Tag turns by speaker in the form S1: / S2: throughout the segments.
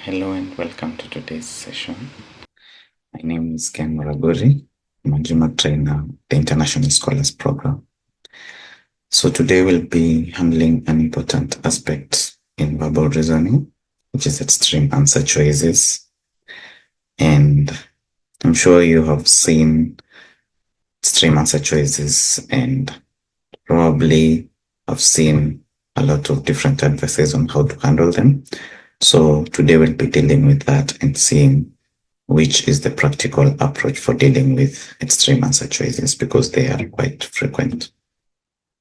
S1: Hello and welcome to today's session. My name is Ken Maragori. I'm a GMAT trainer, the International Scholars Program. So today we'll be handling an important aspect in verbal reasoning, which is extreme answer choices. And I'm sure you have seen extreme answer choices and probably have seen a lot of different advices on how to handle them. So today we'll be dealing with that and seeing which is the practical approach for dealing with extreme answer choices because they are quite frequent.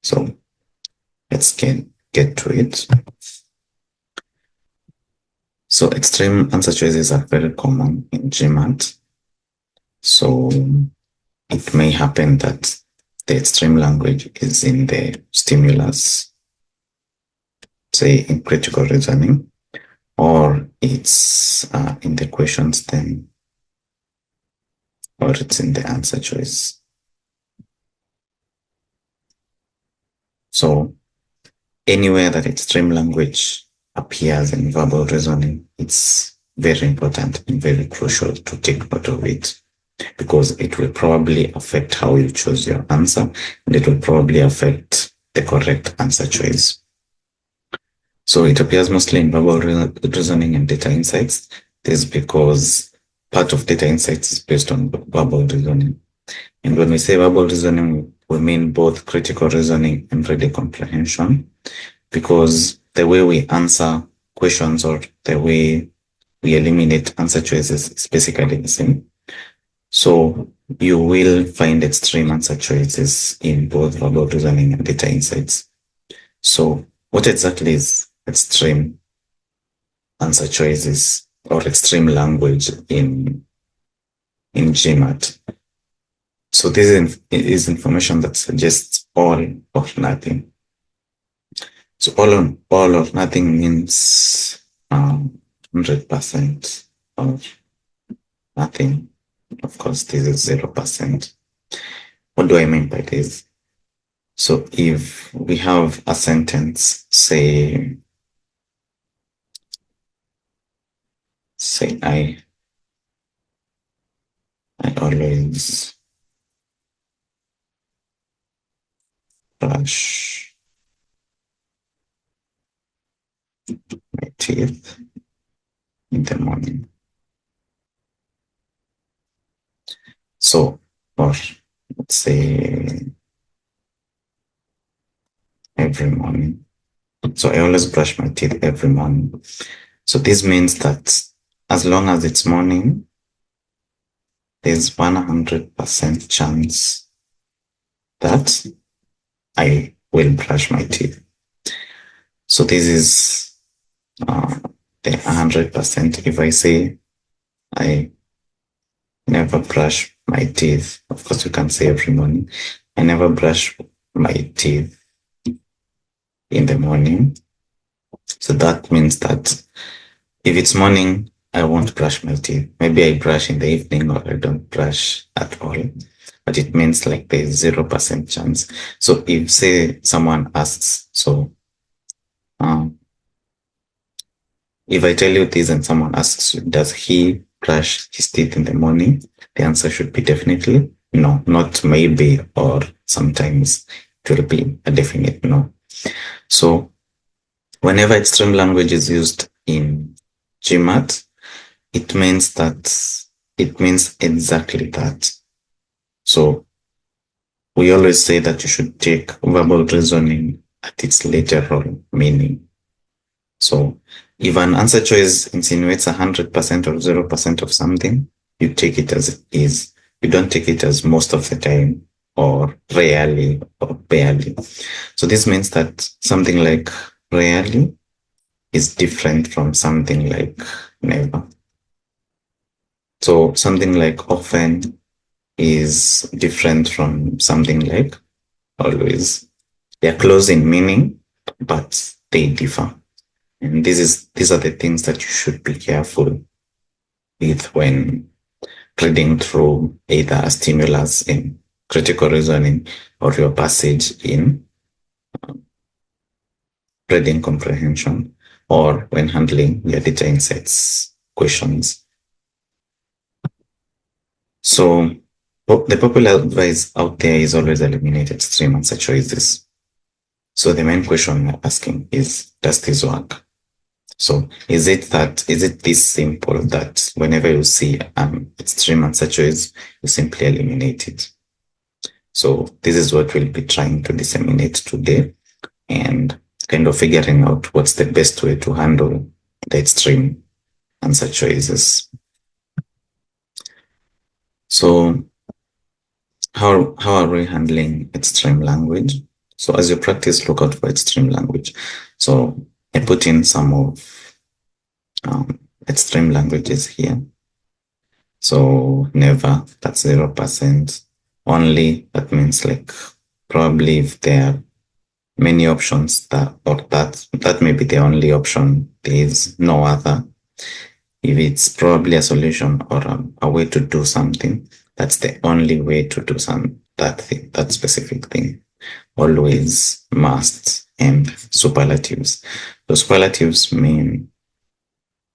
S1: So let's get to it. So extreme answer choices are very common in GMAT. So it may happen that the extreme language is in the stimulus, say in critical reasoning, or it's in the question stem, or it's in the answer choice. So anywhere that extreme language appears in verbal reasoning, it's very important and very crucial to take note of it because it will probably affect how you choose your answer and it will probably affect the correct answer choice. So it appears mostly in verbal reasoning and data insights. This is because part of data insights is based on verbal reasoning. And when we say verbal reasoning, we mean both critical reasoning and reading comprehension, because the way we answer questions or the way we eliminate answer choices is basically the same. So you will find extreme answer choices in both verbal reasoning and data insights. So what exactly is extreme answer choices or extreme language in GMAT? So this is information that suggests all or nothing. So all or nothing means 100% or nothing. Of course, this is 0%. What do I mean by this? So if we have a sentence, say I always brush my teeth in the morning. So, or let's say every morning. So I always brush my teeth every morning. So this means that as long as it's morning, there's 100% chance that I will brush my teeth. So this is the 100%. If I say I never brush my teeth, of course you can say every morning, I never brush my teeth in the morning. So that means that if it's morning, I won't brush my teeth. Maybe I brush in the evening or I don't brush at all. But it means like there's 0% chance. So if say someone asks, so if I tell you this and someone asks you, does he brush his teeth in the morning? The answer should be definitely no, not maybe or sometimes. It will be a definite no. So whenever extreme language is used in GMAT, it means exactly that. So we always say that you should take verbal reasoning at its literal meaning. So if an answer choice insinuates 100% or 0% of something, you take it as it is. You don't take it as most of the time or rarely or barely. So this means that something like rarely is different from something like never. So something like often is different from something like always. They are close in meaning, but they differ. And these are the things that you should be careful with when reading through either a stimulus in critical reasoning or your passage in reading comprehension or when handling your data insights questions. So the popular advice out there is always eliminate extreme answer choices. So the main question we're asking is, does this work? So is it this simple that whenever you see an extreme answer choice, you simply eliminate it? So this is what we'll be trying to disseminate today, and kind of figuring out what's the best way to handle the extreme answer choices. So how are we handling extreme language? So as you practice, look out for extreme language. So I put in some of extreme languages here. So never, that's 0%. Only, that means like probably if there are many options that may be the only option, there is no other. If it's probably a solution or a way to do something, that's the only way to do that specific thing. Always musts and superlatives. So superlatives mean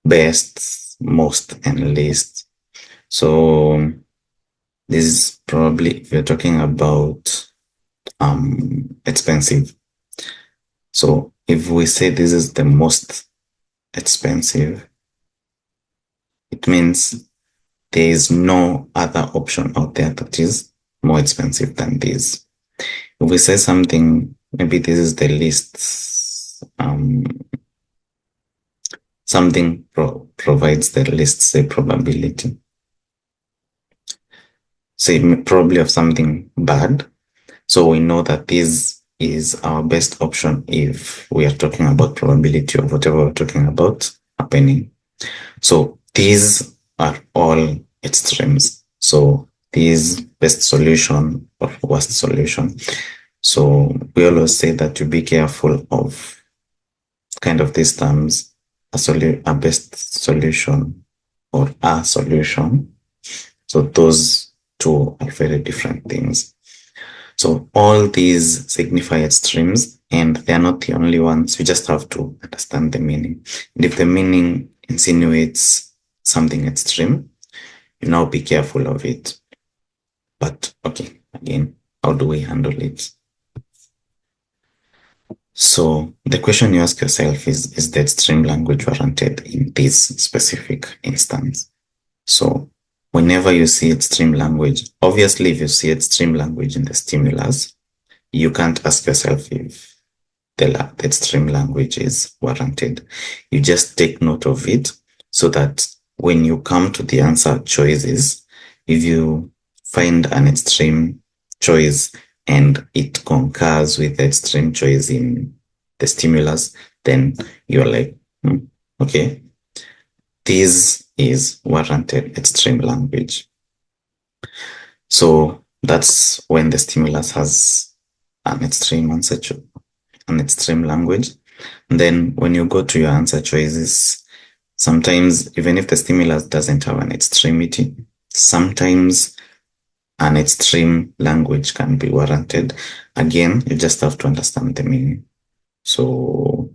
S1: best, most, and least. So this is probably, if you're talking about expensive. So if we say this is the most expensive, it means there is no other option out there that is more expensive than this. If we say something, maybe this is the least, something provides the least, say, probability. Say probably of something bad. So we know that this is our best option if we are talking about probability of whatever we're talking about happening. So these are all extremes. So these best solution or worst solution. So we always say that to be careful of kind of these terms, a best solution or a solution. So those two are very different things. So all these signify extremes, and they're not the only ones. You just have to understand the meaning. And if the meaning insinuates something extreme, you now be careful of it. But okay, again, how do we handle it? So the question you ask yourself is the extreme language warranted in this specific instance? So whenever you see extreme language, obviously if you see extreme language in the stimulus, you can't ask yourself if the extreme language is warranted. You just take note of it so that when you come to the answer choices, if you find an extreme choice and it concurs with the extreme choice in the stimulus, then you're like, okay, this is warranted extreme language. So that's when the stimulus has an extreme answer, an extreme language. And then when you go to your answer choices, sometimes even if the stimulus doesn't have an extremity, sometimes an extreme language can be warranted. Again, you just have to understand the meaning. So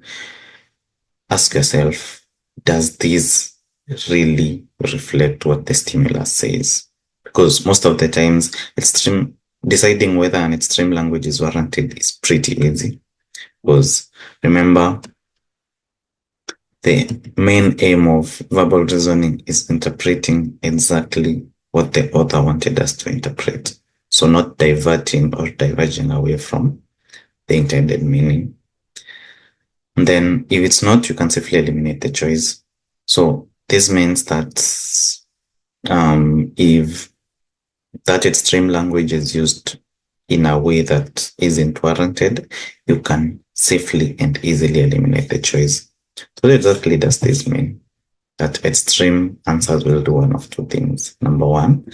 S1: ask yourself, does this really reflect what the stimulus says? Because most of the times, deciding whether an extreme language is warranted is pretty easy. Because remember, the main aim of verbal reasoning is interpreting exactly what the author wanted us to interpret. So not diverting or diverging away from the intended meaning. And then if it's not, you can safely eliminate the choice. So this means that if that extreme language is used in a way that isn't warranted, you can safely and easily eliminate the choice. So what exactly does this mean? That extreme answers will do one of two things. Number one,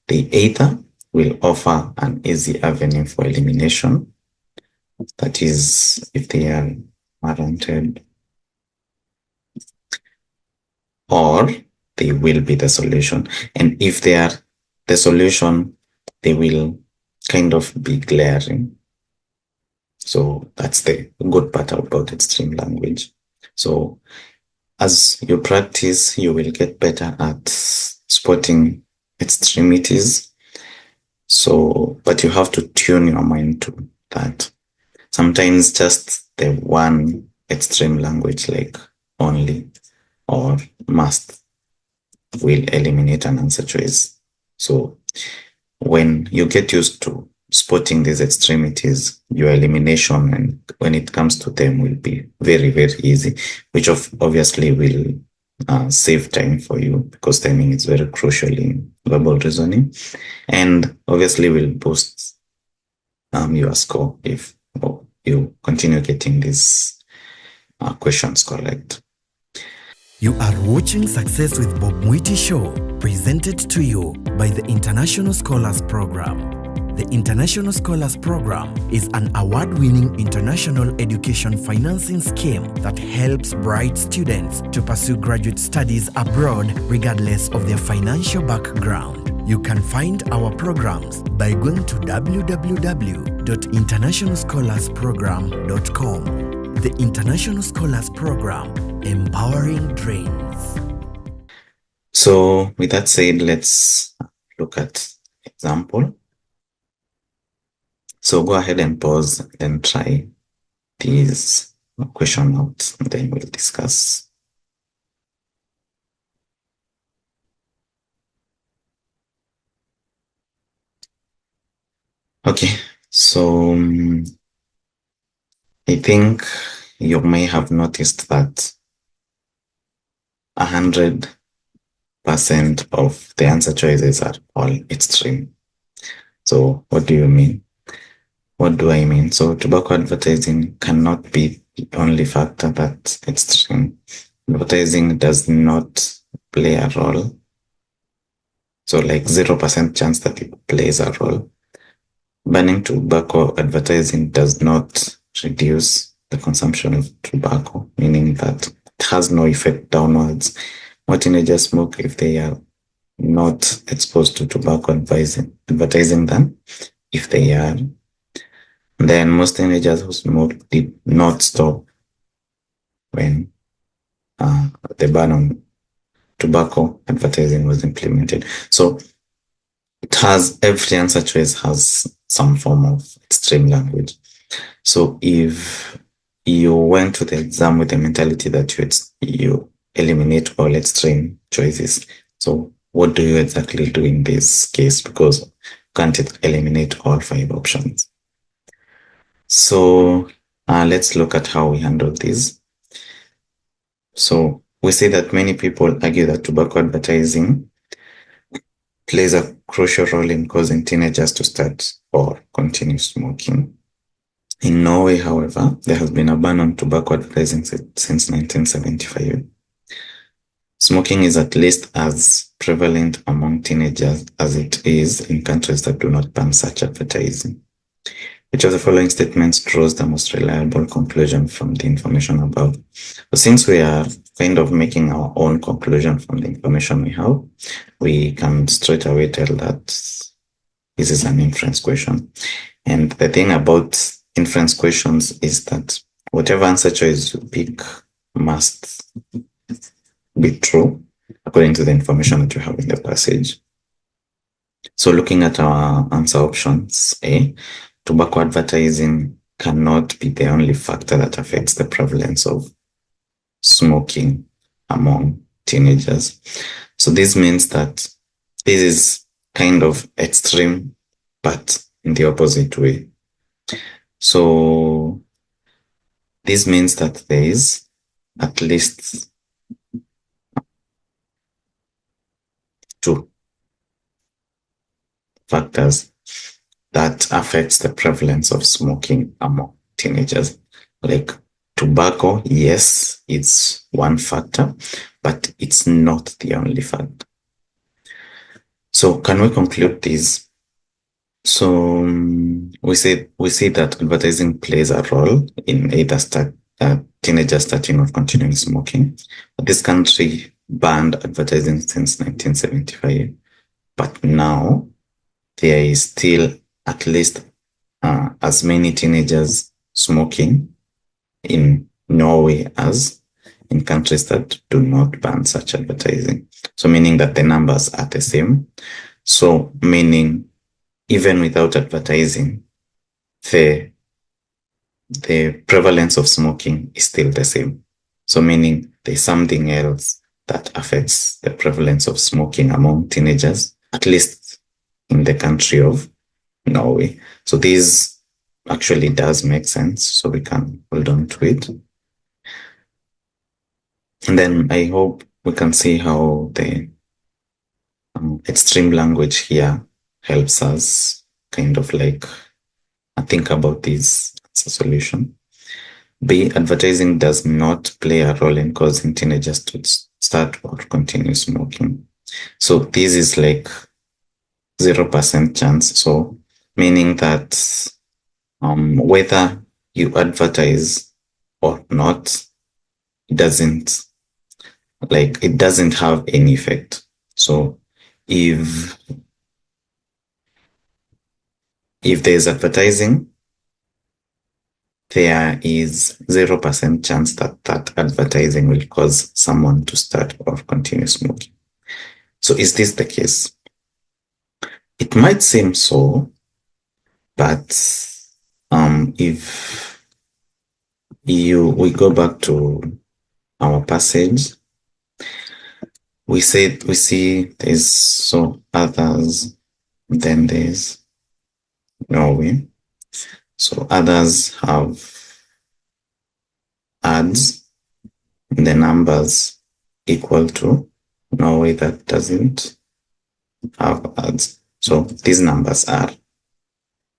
S1: they either will offer an easy avenue for elimination, that is, if they are warranted, or they will be the solution. And if they are the solution, they will kind of be glaring. So that's the good part about extreme language. So As you practice, you will get better at spotting extremities. So, but you have to tune your mind to that. Sometimes just the one extreme language like only or must will eliminate an answer choice. So when you get used to spotting these extremities, your elimination and when it comes to them will be very, very easy, which obviously will save time for you because timing is very crucial in verbal reasoning, and obviously will boost your score if you continue getting these questions correct.
S2: You are watching Success with Bob Mwiti Show, presented to you by the International Scholars Program. The International Scholars Program is an award-winning international education financing scheme that helps bright students to pursue graduate studies abroad regardless of their financial background. You can find our programs by going to www.internationalscholarsprogram.com. The International Scholars Program, empowering dreams.
S1: So with that said, let's look at example. So go ahead and pause and try these question out, and then we'll discuss. Okay, so I think you may have noticed that 100% of the answer choices are all extreme. So what do you mean? What do I mean? So tobacco advertising cannot be the only factor that's extreme. Advertising does not play a role. So like 0% chance that it plays a role. Banning tobacco advertising does not reduce the consumption of tobacco, meaning that it has no effect downwards. More teenagers smoke if they are not exposed to tobacco advertising than if they are. Then most teenagers who smoke did not stop when the ban on tobacco advertising was implemented. So it has, every answer choice has some form of extreme language. So if you went to the exam with the mentality that you eliminate all extreme choices, so what do you exactly do in this case? Because you can't eliminate all 5 options. So let's look at how we handle this. So we say that many people argue that tobacco advertising plays a crucial role in causing teenagers to start or continue smoking. In Norway, however, there has been a ban on tobacco advertising since 1975. Smoking is at least as prevalent among teenagers as it is in countries that do not ban such advertising. Which of the following statements draws the most reliable conclusion from the information above? So since we are kind of making our own conclusion from the information we have, we can straight away tell that this is an inference question. And the thing about inference questions is that whatever answer choice you pick must be true according to the information that you have in the passage. So looking at our answer options, A, tobacco advertising cannot be the only factor that affects the prevalence of smoking among teenagers. So this means that this is kind of extreme, but in the opposite way. So this means that there is at least 2 factors that affects the prevalence of smoking among teenagers. Like tobacco, yes, it's one factor, but it's not the only factor. So can we conclude this? So we say that advertising plays a role in either teenagers starting or continuing smoking. But this country banned advertising since 1975, but now there is still at least as many teenagers smoking in Norway as in countries that do not ban such advertising. So meaning that the numbers are the same. So meaning even without advertising, the prevalence of smoking is still the same. So meaning there's something else that affects the prevalence of smoking among teenagers, at least in the country of Norway. So this actually does make sense. So we can hold on to it. And then I hope we can see how the extreme language here helps us kind of like think about this as a solution. B, advertising does not play a role in causing teenagers to start or continue smoking. So this is like 0% chance. So meaning that whether you advertise or not, it doesn't have any effect. So if there's advertising, there is 0% chance that advertising will cause someone to start or continue smoking. So is this the case? It might seem so, but if we go back to our passage, we see there's so others, then there's Norway. So others have ads, the numbers equal to Norway that doesn't have ads. So these numbers are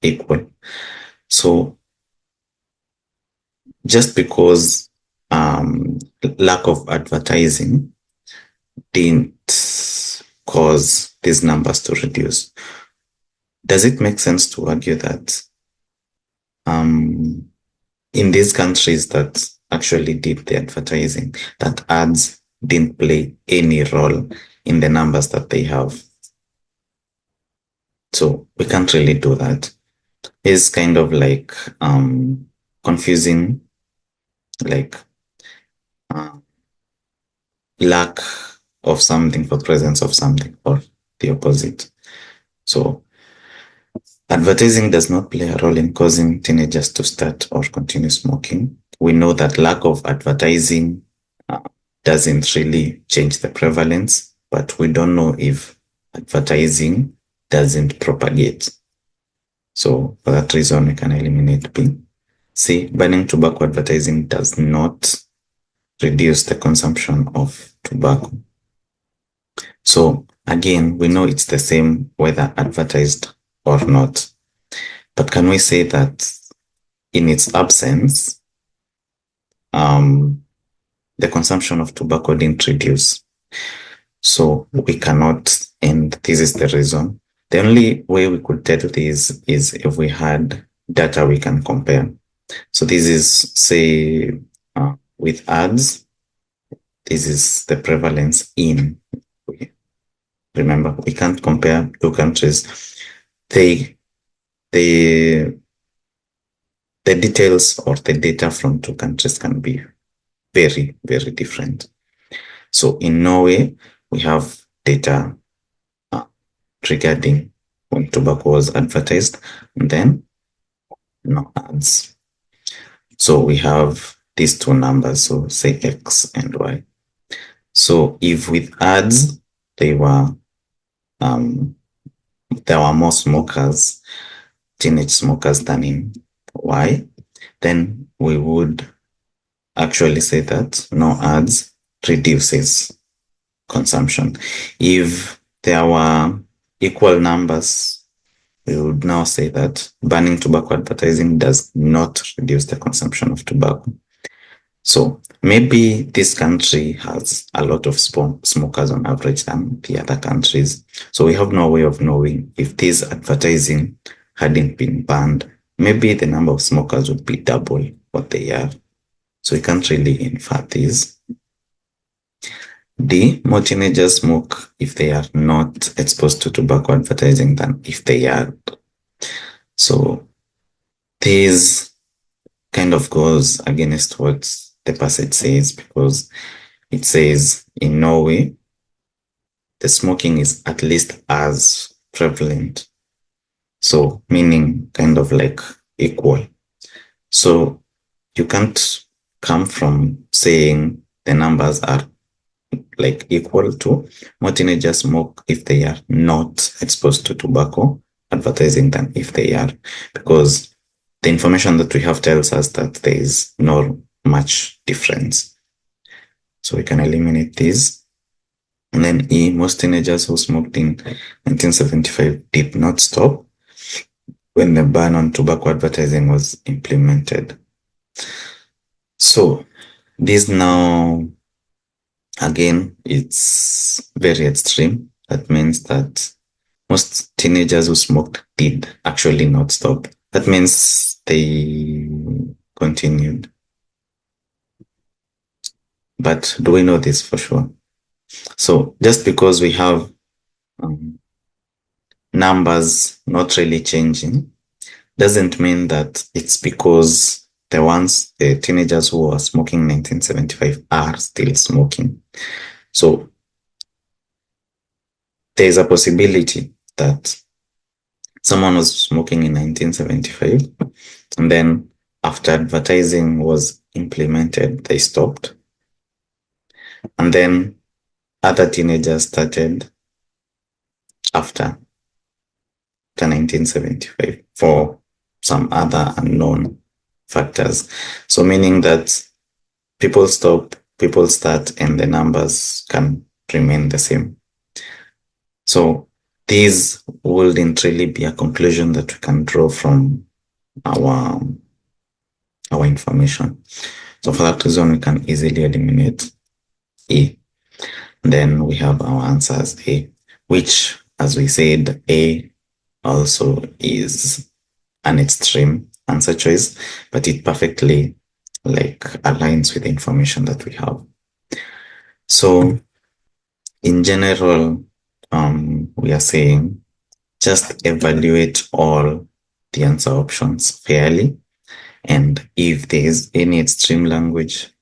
S1: equal. So just because lack of advertising didn't cause these numbers to reduce, does it make sense to argue that in these countries that actually did the advertising, that ads didn't play any role in the numbers that they have? So we can't really do that. It's kind of like confusing, like lack of something for presence of something, or the opposite. So advertising does not play a role in causing teenagers to start or continue smoking. We know that lack of advertising doesn't really change the prevalence, but we don't know if advertising doesn't propagate. So for that reason, we can eliminate B. C, banning tobacco advertising does not reduce the consumption of tobacco. So again, we know it's the same whether advertised or not. But can we say that in its absence, the consumption of tobacco didn't reduce? So we cannot, and this is the reason. The only way we could tell this is if we had data we can compare. So this is, say, with ads, this is the prevalence in. Remember, we can't compare two countries. The details or the data from two countries can be very, very different. So in Norway, we have data regarding when tobacco was advertised, and then no ads. So we have these two numbers, so say X and Y. So if with ads, there were more smokers, teenage smokers than in Y, then we would actually say that no ads reduces consumption. If there were equal numbers, we would now say that banning tobacco advertising does not reduce the consumption of tobacco. So maybe this country has a lot of smokers on average than the other countries. So we have no way of knowing if this advertising hadn't been banned, maybe the number of smokers would be double what they are. So we can't really infer this. D, more teenagers smoke if they are not exposed to tobacco advertising than if they are. So this kind of goes against what the passage says, because it says in Norway, the smoking is at least as prevalent. So meaning kind of like equal. So you can't come from saying the numbers are like equal to more teenagers smoke if they are not exposed to tobacco advertising than if they are, because the information that we have tells us that there is not much difference. So we can eliminate these. And then E, most teenagers who smoked in 1975 did not stop when the ban on tobacco advertising was implemented. So this now, again, it's very extreme. That means that most teenagers who smoked did actually not stop. That means they continued. But do we know this for sure? So just because we have numbers not really changing doesn't mean that it's because the teenagers who were smoking in 1975 are still smoking. So there's a possibility that someone was smoking in 1975 and then after advertising was implemented, they stopped. And then other teenagers started after 1975 for some other unknown factors. So meaning that people stop, people start, and the numbers can remain the same. So these wouldn't really be a conclusion that we can draw from our information. So for that reason, we can easily eliminate E. Then we have our answers A, which, as we said, A also is an extreme answer choice, but it perfectly like aligns with the information that we have. So in general, we are saying just evaluate all the answer options fairly. And if there is any extreme language,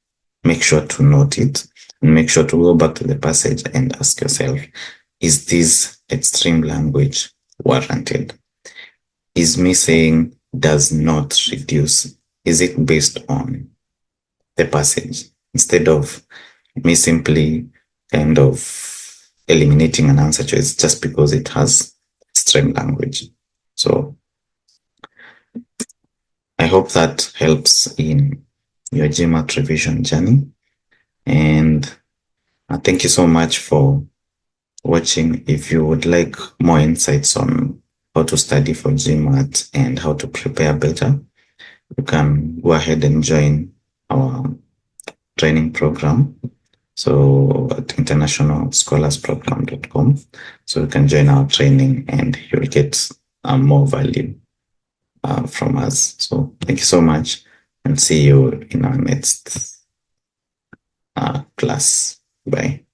S1: make sure to note it and make sure to go back to the passage and ask yourself, is this extreme language warranted? Is me saying does not reduce, is it based on the passage instead of me simply kind of eliminating an answer choice just because it has extreme language? So I hope that helps in your GMAT revision journey. And thank you so much for watching. If you would like more insights on how to study for GMAT and how to prepare better, you can go ahead and join our training program. So at internationalscholarsprogram.com. So you can join our training and you'll get more value from us. So thank you so much and see you in our next class. Bye.